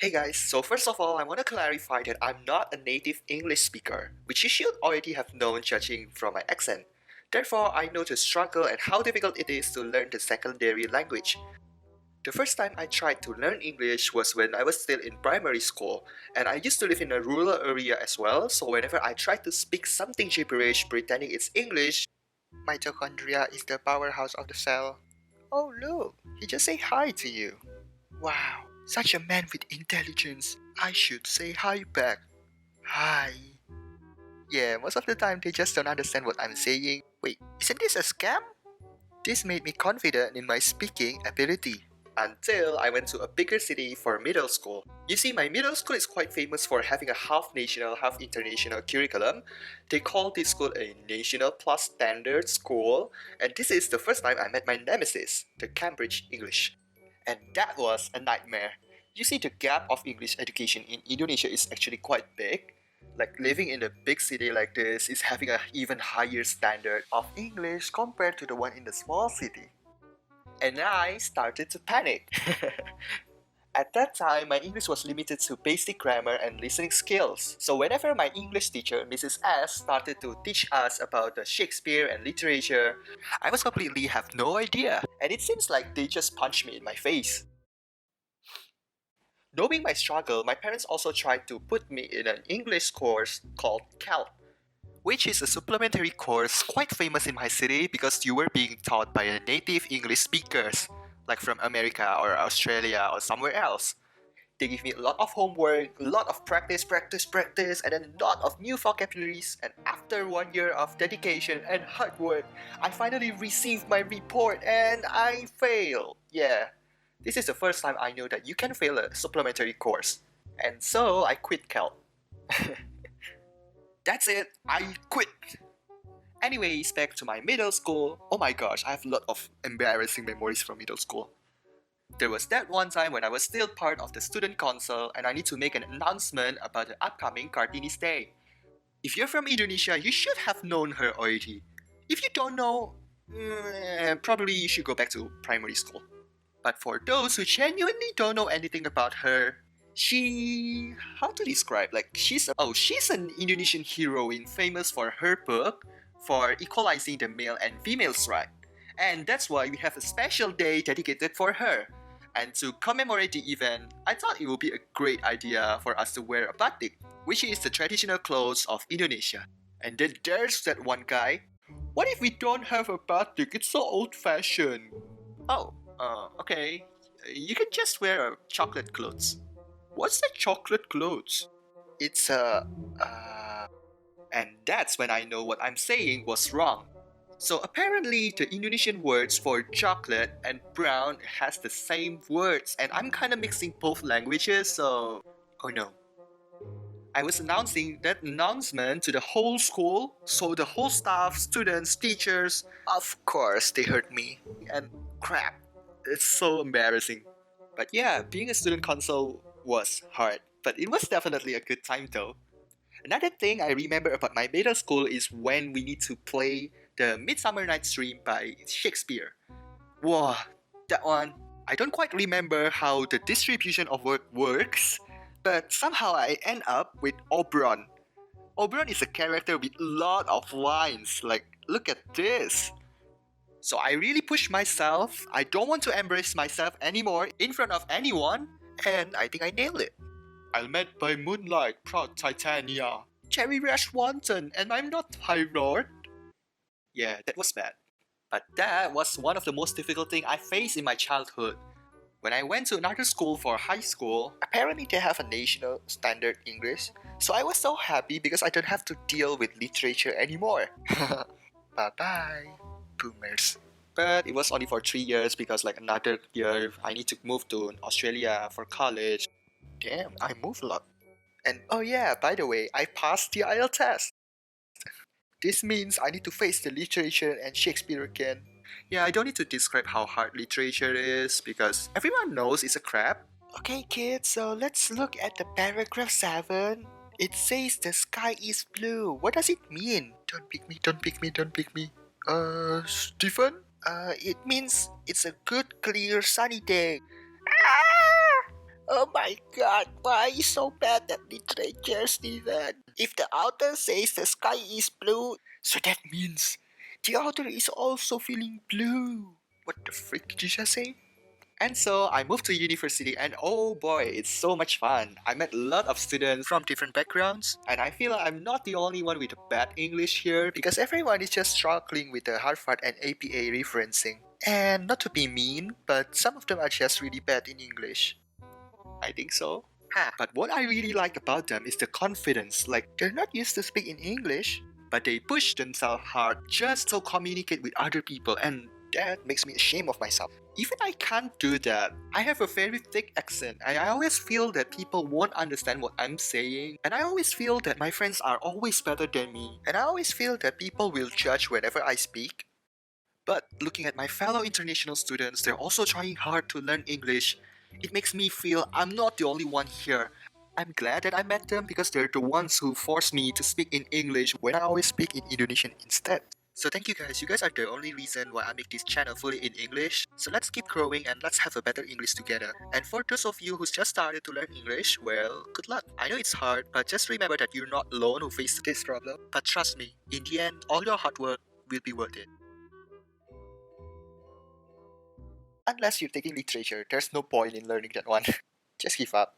Hey guys, so first of all, I want to clarify that I'm not a native English speaker, which you should already have known judging from my accent. Therefore, I know the struggle and how difficult it is to learn the secondary language. The first time I tried to learn English was when I was still in primary school, and I used to live in a rural area as well, so whenever I tried to speak something gibberish pretending it's English, mitochondria is the powerhouse of the cell. Oh look, he just say hi to you. Wow, such a man with intelligence. I should say hi back. Hi. Yeah, most of the time they just don't understand what I'm saying. Wait, isn't this a scam? This made me confident in my speaking ability. Until I went to a bigger city for middle school. You see, my middle school is quite famous for having a half national, half international curriculum. They call this school a national plus standard school, and this is the first time I met my nemesis, the Cambridge English. And that was a nightmare. You see, the gap of English education in Indonesia is actually quite big. Like living in a big city like this is having an even higher standard of English compared to the one in the small city. And I started to panic. At that time, my English was limited to basic grammar and listening skills. So whenever my English teacher, Mrs. S, started to teach us about the Shakespeare and literature, I was completely have no idea. And it seems like they just punched me in my face. Knowing my struggle, my parents also tried to put me in an English course called CALT, which is a supplementary course quite famous in my city because you were being taught by a native English speakers, like from America or Australia or somewhere else. They give me a lot of homework, a lot of practice, and then a lot of new vocabularies. And after 1 year of dedication and hard work, I finally received my report and I failed. Yeah, this is the first time I know that you can fail a supplementary course. And so I quit CALT. That's it, I quit. Anyways, back to my middle school. Oh my gosh, I have a lot of embarrassing memories from middle school. There was that one time when I was still part of the student council and I need to make an announcement about the upcoming Kartini's Day. If you're from Indonesia, you should have known her already. If you don't know, probably you should go back to primary school. But for those who genuinely don't know anything about her, how to describe? Like, she's an Indonesian heroine famous for her book for equalizing the male and female's right. And that's why we have a special day dedicated for her. And to commemorate the event, I thought it would be a great idea for us to wear a batik, which is the traditional clothes of Indonesia. And then there's that one guy. What if we don't have a batik? It's so old-fashioned. Oh, okay. You can just wear chocolate clothes. What's the chocolate clothes? It's and that's when I know what I'm saying was wrong. So apparently the Indonesian words for chocolate and brown has the same words and I'm kinda mixing both languages, so oh no. I was announcing that announcement to the whole school, so the whole staff, students, teachers, of course they heard me. And crap, it's so embarrassing. But yeah, being a student council was hard, but it was definitely a good time though. Another thing I remember about my middle school is when we need to play the Midsummer Night's Dream by Shakespeare. Wow, that one. I don't quite remember how the distribution of work works, but somehow I end up with Oberon. Oberon is a character with a lot of lines, like, look at this. So I really pushed myself. I don't want to embrace myself anymore in front of anyone, and I think I nailed it. I'll met by moonlight, proud Titania. Cherry Rush Wanton, and I'm not High Lord. Yeah, that was bad. But that was one of the most difficult things I faced in my childhood. When I went to another school for high school, apparently they have a national standard English, so I was so happy because I don't have to deal with literature anymore. Bye bye, boomers. But it was only for 3 years because like another year I need to move to Australia for college. Damn, I moved a lot. And oh yeah, by the way, I passed the IELTS test. This means I need to face the literature and Shakespeare again. Yeah, I don't need to describe how hard literature is because everyone knows it's a crap. Okay, kids, so let's look at the paragraph 7. It says the sky is blue. What does it mean? Don't pick me, don't pick me, don't pick me. Stephen? It means it's a good, clear, sunny day. Ah! Oh my god, why are you so bad at literature, Steven? If the author says the sky is blue, So that means the author is also feeling blue. What the frick did you just say? And so I moved to university, and oh boy, it's so much fun. I met a lot of students from different backgrounds, and I feel I'm not the only one with bad English here because everyone is just struggling with the Harvard and APA referencing. And not to be mean, but some of them are just really bad in English. I think so. But what I really like about them is the confidence. Like, they're not used to speak in English, but they push themselves hard just to communicate with other people, and that makes me ashamed of myself. Even I can't do that. I have a very thick accent, and I always feel that people won't understand what I'm saying. And I always feel that my friends are always better than me. And I always feel that people will judge whenever I speak. But looking at my fellow international students, they're also trying hard to learn English. It makes me feel I'm not the only one here. I'm glad that I met them because they're the ones who forced me to speak in English when I always speak in Indonesian instead. So thank you guys. You guys are the only reason why I make this channel fully in English. So let's keep growing and let's have a better English together. And for those of you who's just started to learn English, well, good luck. I know it's hard, but just remember that you're not alone who face this problem. But trust me, in the end, all your hard work will be worth it. Unless you're taking literature, there's no point in learning that one. Just give up.